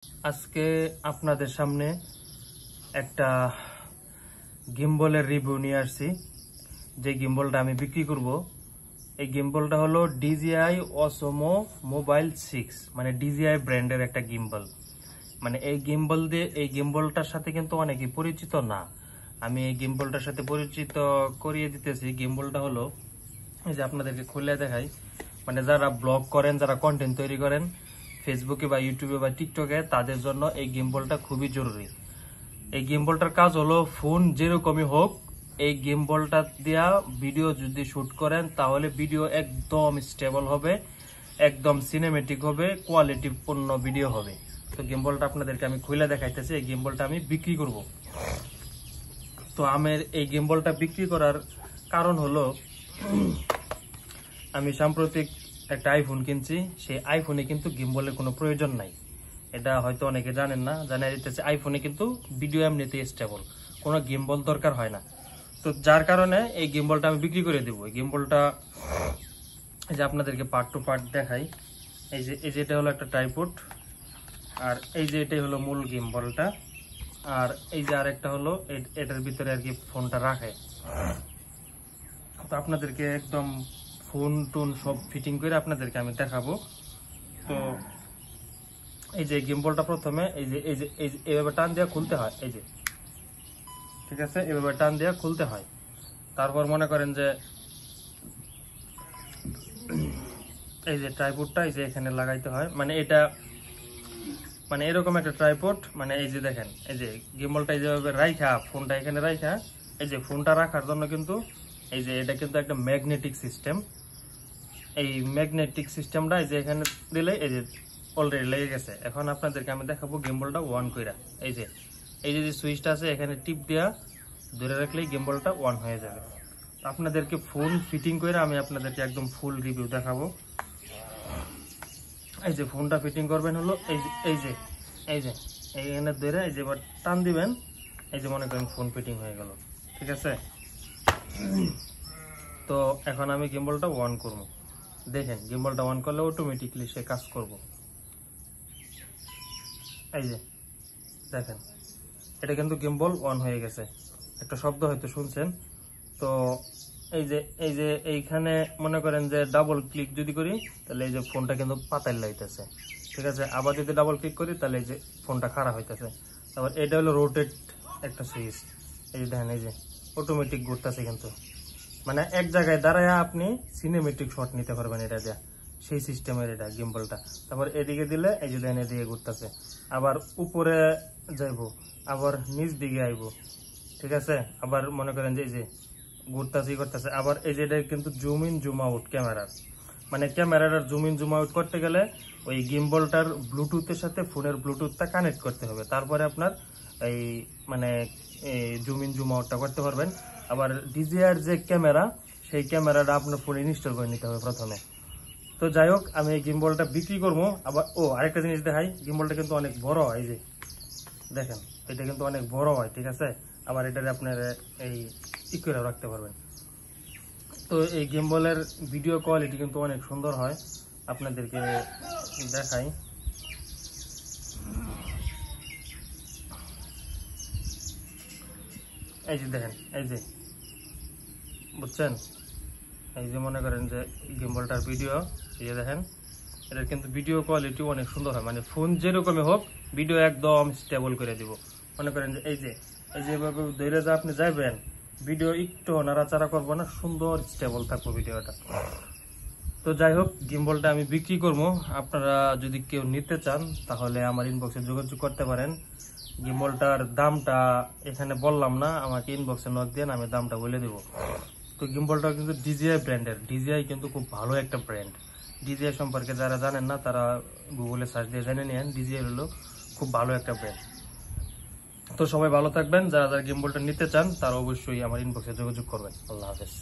আজকে আপনাদের সামনে একটা গিম্বলের রিভিউ নিয়ে আসছি। যে গিম্বলটা আমি বিক্রি করব, এই গিম্বলটা হলো DJI Osmo Mobile 6, মানে DJI ব্র্যান্ডের একটা গিম্বল। মানে এই গিম্বলটার সাথে কিন্তু অনেকেই পরিচিত না। আমি এই গিম্বলটার সাথে পরিচিত করিয়ে দিতেছি। গিম্বলটা হলো, এই যে আপনাদেরকে খুলে দেখাই, মানে যারা ব্লগ করেন, যারা কন্টেন্ট তৈরি করেন ফেসবুকে বা ইউটিউবে বা টিকটকে, তাদের জন্য এই গিম্বলটা খুবই জরুরি। এই গিম্বলটার কাজ হলো, ফোন যেরকমই হোক, এই গিম্বলটা দিয়া ভিডিও যদি শুট করেন তাহলে ভিডিও একদম স্টেবল হবে, একদম সিনেমেটিক হবে, কোয়ালিটিপূর্ণ ভিডিও হবে। তো গিম্বলটা আপনাদেরকে আমি খুলে দেখাইতেছি। এই গিম্বলটা আমি বিক্রি করব। তো আমার এই গিম্বলটা বিক্রি করার কারণ হলো, আমি সাম্প্রতিক একটা আইফোন কিনছি। সেই আইফোনে কিন্তু গিম্বলের কোনো প্রয়োজন নাই। এটা হয়তো অনেকে জানেন না, জানা যেতেছে আইফোনে কিন্তু ভিডিও এমনিতে স্টেবল, কোনো গিম্বল দরকার হয় না। তো যার কারণে এই গিম্বলটা আমি বিক্রি করে দেবো। এই গিম্বলটা এই যে আপনাদেরকে পার্ট টু পার্ট দেখাই। এই যে এটা হলো একটা ট্রাইপড, আর এই যে এটাই হলো মূল গিম্বলটা, আর এই যে আরেকটা হলো এটার ভিতরে আর কি ফোনটা রাখে। তো আপনাদেরকে একদম ফোন টোন সব ফিটিং করে আপনাদেরকে আমি দেখাবো। তো এই যে গিম্বলটা প্রথমে এইভাবে টান দিয়ে খুলতে হয়। এই যে, ঠিক আছে, এভাবে টান দিয়ে খুলতে হয়। তারপর মনে করেন যে এই যে ট্রাইপডটা এই যে এখানে লাগাইতে হয়। মানে এটা মানে এরকম একটা ট্রাইপড, মানে এই যে দেখেন, এই যে গিম্বলটা এই যেভাবে রাইখা, ফোনটা এখানে রাইখা, এই যে ফোনটা রাখার জন্য কিন্তু এই যে এটা কিন্তু একটা ম্যাগনেটিক সিস্টেম। এই ম্যাগনেটিক সিস্টেমটা এই যে এখানে দিলে এই যে অলরেডি লেগে গেছে। এখন আপনাদেরকে আমি দেখাবো গিম্বলটা অন কইরা। এই যে সুইচটা আছে, এখানে টিপ দিয়া ধরে রাখলেই গিম্বলটা অন হয়ে যাবে। আপনাদেরকে ফুল ফিটিং করে আমি আপনাদেরকে একদম ফুল রিভিউ দেখাবো। এই যে ফোনটা ফিটিং করবেন হলো এইখানে ধরে এই যে এবার টান দিবেন। এই যে মনে করেন ফোন ফিটিং হয়ে গেল, ঠিক আছে। তো এখন আমি গিম্বলটা অন করবো। দেখেন গিম্বলটা অন করলে অটোমেটিকলি সে কাজ করব। এই যে দেখেন, এটা কিন্তু গিম্বল অন হয়ে গেছে। একটা শব্দ হয়তো শুনছেন। তো এই যে এইখানে মনে করেন যে ডাবল ক্লিক যদি করি, তাহলে এই যে ফোনটা কিন্তু পাতায় লাইতেছে, ঠিক আছে। আবার যদি ডাবল ক্লিক করি, তাহলে এই যে ফোনটা খারাপ হইতেছে। তারপর এটা হলো রোটেট একটা সুইচ। এই যে দেখেন, এই যে অটোমেটিক ঘুরতেছে কিন্তু, মানে এক জায়গায় দাঁড়ায় আপনি সিনেমেটিক শট নিতে পারবেন এটা দিয়ে, সেই সিস্টেমের এটা গিম্বলটা। তারপর এদিকে দিলে এই যে দেখেন এদিকে ঘুরতেছে, আবার উপরে যাইবো, আবার নিচ দিকে আইবো, ঠিক আছে। আবার মনে করেন যে এই যে ঘুরতেছে করতেছে। আবার এই যে এটা কিন্তু zoom in zoom out camera, মানে ক্যামেরাটার জুম ইন জুম আউট করতে গেলে ওই গিম্বলটার ব্লুটুথের সাথে ফোনের ব্লুটুথটা কানেক্ট করতে হবে, তারপরে আপনার এই মানে জুম ইন জুম আউটটা করতে পারবেন। আবার DJI যে ক্যামেরা, সেই ক্যামেরাটা আপনার ফোনে ইনস্টল করে নিতে হবে প্রথমে। তো যাই হোক, আমি এই গিম্বলটা বিক্রি করবো। আবার আরেকটা জিনিস দেখাই, গিম্বলটা কিন্তু অনেক বড় হয়। এই যে দেখেন, এটা কিন্তু অনেক বড় হয়, ঠিক আছে। আবার এটারে আপনার এই করে রাখতে পারবেন। তো এই গিম্বলের ভিডিও কোয়ালিটি কিন্তু অনেক সুন্দর হয়। আপনাদেরকে দেখাই, এই যে দেখেন, এই যে বুঝছেন, এই যে মনে করেন যে গিম্বলটার ভিডিও, এই যে দেখেন, এটার কিন্তু ভিডিও কোয়ালিটি অনেক সুন্দর হয়। মানে ফোন যেরকমই হোক, ভিডিও একদম স্টেবল করে দিব। মনে করেন যে এইভাবে ধরে যা আপনি যাবেন, ভিডিও একটু নাড়াচাড়া করবো না, সুন্দর স্টেবল থাকবো ভিডিওটা। তো যাই হোক, গিম্বলটা আমি বিক্রি করবো। আপনারা যদি কেউ নিতে চান, তাহলে আমার ইনবক্সে যোগাযোগ করতে পারেন। গিম্বলটার দামটা এখানে বললাম না, আমাকে ইনবক্সে নক দেন, আমি দামটা বলে দেবো। তো গিম্বলটা কিন্তু DJI ব্র্যান্ডের। DJI কিন্তু খুব ভালো একটা ব্র্যান্ড। DJI সম্পর্কে যারা জানেন না, তারা গুগলে সার্চ দিয়ে জেনে নেন। DJI হলো খুব ভালো একটা ব্র্যান্ড। তো সবাই ভালো থাকবেন। যারা গিম্বলটা নিতে চান, তারা অবশ্যই আমার ইনবক্সে যোগাযোগ করবেন। আল্লাহ হাফেজ।